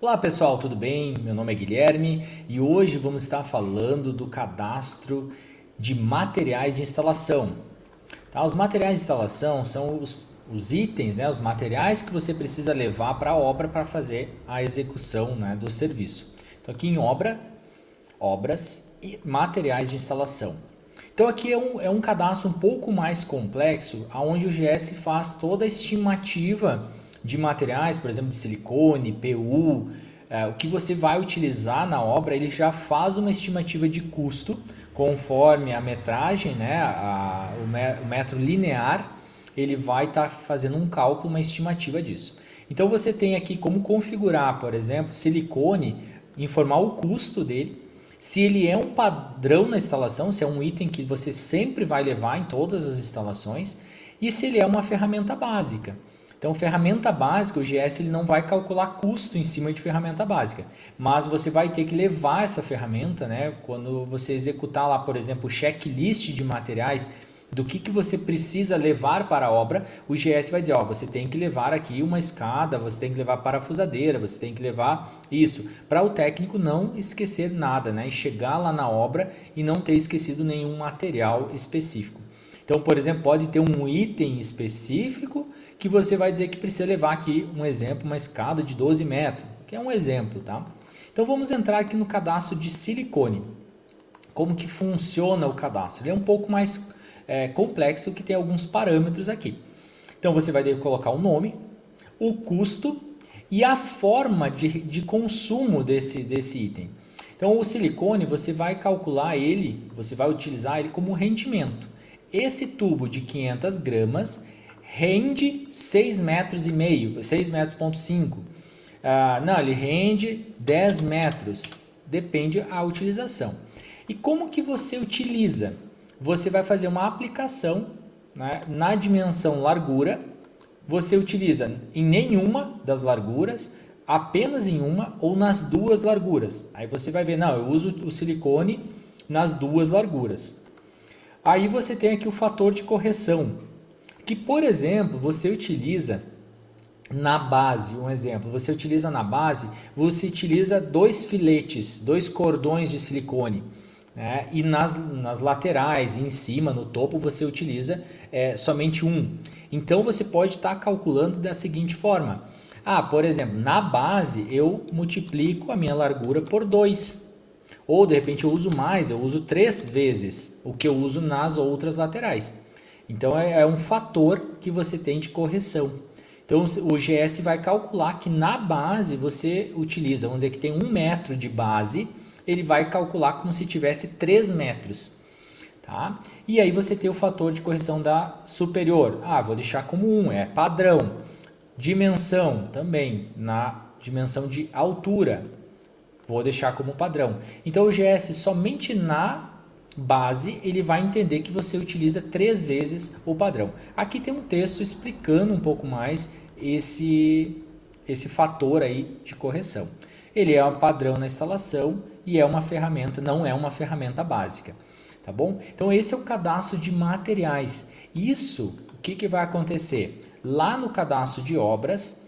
Olá pessoal, tudo bem? Meu nome é Guilherme e hoje vamos estar falando do cadastro de materiais de instalação. Tá? Os materiais de instalação são os itens, né? Os materiais que você precisa levar para a obra para fazer a execução, né, do serviço. Então aqui em obras e materiais de instalação. Então aqui é um cadastro um pouco mais complexo, onde o GS faz toda a estimativa de materiais, por exemplo, de silicone, PU, o que você vai utilizar na obra, ele já faz uma estimativa de custo conforme a metragem, né, o metro linear, ele vai estar fazendo um cálculo, uma estimativa disso. Então você tem aqui como configurar, por exemplo, silicone, informar o custo dele, se ele é um padrão na instalação, se é um item que você sempre vai levar em todas as instalações, e se ele é uma ferramenta básica. Então, ferramenta básica, o GS ele não vai calcular custo em cima de ferramenta básica, mas você vai ter que levar essa ferramenta, né? Quando você executar lá, por exemplo, o checklist de materiais, do que você precisa levar para a obra, o GS vai dizer, ó, você tem que levar aqui uma escada, você tem que levar parafusadeira, você tem que levar isso, para o técnico não esquecer nada, né? E chegar lá na obra e não ter esquecido nenhum material específico. Então, por exemplo, pode ter um item específico que você vai dizer que precisa levar aqui, um exemplo, uma escada de 12 metros, que é um exemplo, tá? Então, vamos entrar aqui no cadastro de silicone. Como que funciona o cadastro? Ele é um pouco mais complexo, que tem alguns parâmetros aqui. Então, você vai colocar o nome, o custo e a forma de consumo desse item. Então, o silicone, você vai calcular ele, você vai utilizar ele como rendimento. Esse tubo de 500 gramas rende 6,5 metros, 6,5 metros. Não, ele rende 10 metros, depende da utilização. E como que você utiliza? Você vai fazer uma aplicação, né, na dimensão largura, você utiliza em nenhuma das larguras, apenas em uma ou nas duas larguras. Aí você vai ver, não, eu uso o silicone nas duas larguras. Aí você tem aqui o fator de correção, que por exemplo, você utiliza na base, um exemplo, você utiliza na base, você utiliza 2 filetes, 2 cordões de silicone, né? E nas laterais, em cima, no topo, você utiliza somente um. Então você pode estar calculando da seguinte forma, por exemplo, na base eu multiplico a minha largura por 2. Ou de repente eu uso mais, eu uso 3 vezes o que eu uso nas outras laterais. Então é um fator que você tem de correção. Então o GS vai calcular que na base você utiliza, vamos dizer que tem 1 metro de base, ele vai calcular como se tivesse 3 metros. Tá? E aí você tem o fator de correção da superior. Vou deixar como 1, é padrão. Dimensão também, na dimensão de altura. Vou deixar como padrão. Então o GS somente na base ele vai entender que você utiliza 3 vezes o padrão. Aqui tem um texto explicando um pouco mais esse fator aí de correção. Ele é um padrão na instalação e é uma ferramenta, não é uma ferramenta básica, tá bom? Então esse é o cadastro de materiais. Isso, o que vai acontecer? Lá no cadastro de obras,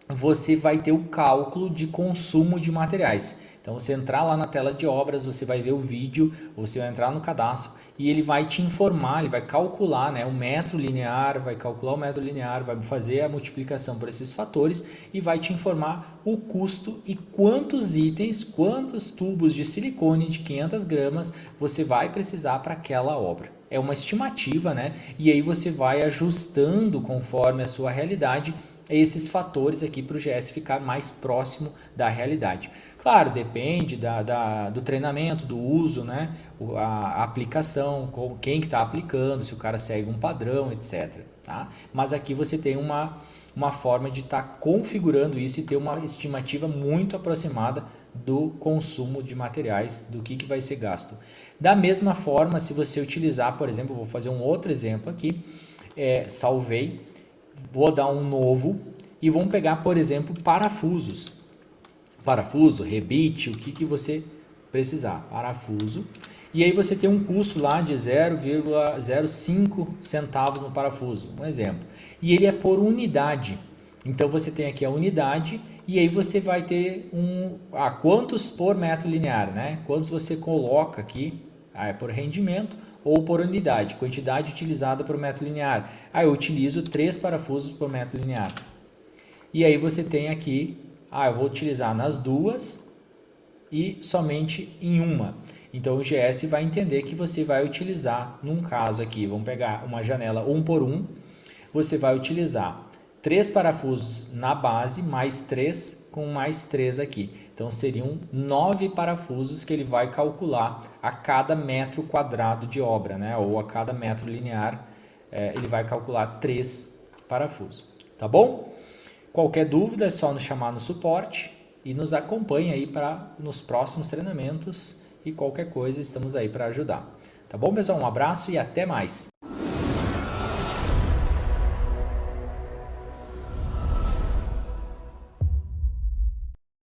você vai ter o cálculo de consumo de materiais. Então, você entrar lá na tela de obras, você vai ver o vídeo, você vai entrar no cadastro e ele vai te informar, ele vai calcular, né, o metro linear, vai calcular o metro linear, vai fazer a multiplicação por esses fatores e vai te informar o custo e quantos itens, quantos tubos de silicone de 500 gramas você vai precisar para aquela obra. É uma estimativa, né? E aí você vai ajustando conforme a sua realidade esses fatores aqui para o GS ficar mais próximo da realidade. Claro, depende do treinamento, do uso, né? A aplicação, com quem que está aplicando, se o cara segue um padrão, etc. Tá? Mas aqui você tem uma forma de estar configurando isso e ter uma estimativa muito aproximada do consumo de materiais, do que vai ser gasto. Da mesma forma, se você utilizar, por exemplo, vou fazer um outro exemplo aqui, salvei, vou dar um novo e vamos pegar, por exemplo, parafusos. Parafuso, rebite, o que você precisar. Parafuso. E aí você tem um custo lá de 0,05 centavos no parafuso, um exemplo. E ele é por unidade. Então você tem aqui a unidade e aí você vai ter quantos por metro linear, né? Quantos você coloca aqui, é por rendimento ou por unidade, quantidade utilizada por metro linear. Eu utilizo 3 parafusos por metro linear. E aí você tem aqui, eu vou utilizar nas duas e somente em uma. Então o GS vai entender que você vai utilizar, num caso aqui, vamos pegar uma janela 1 por 1, você vai utilizar 3 parafusos na base, mais 3 com mais 3 aqui. Então seriam 9 parafusos que ele vai calcular a cada metro quadrado de obra, né? Ou a cada metro linear, ele vai calcular 3 parafusos. Tá bom? Qualquer dúvida é só nos chamar no suporte e nos acompanhe aí nos próximos treinamentos, e qualquer coisa estamos aí para ajudar. Tá bom, pessoal? Um abraço e até mais!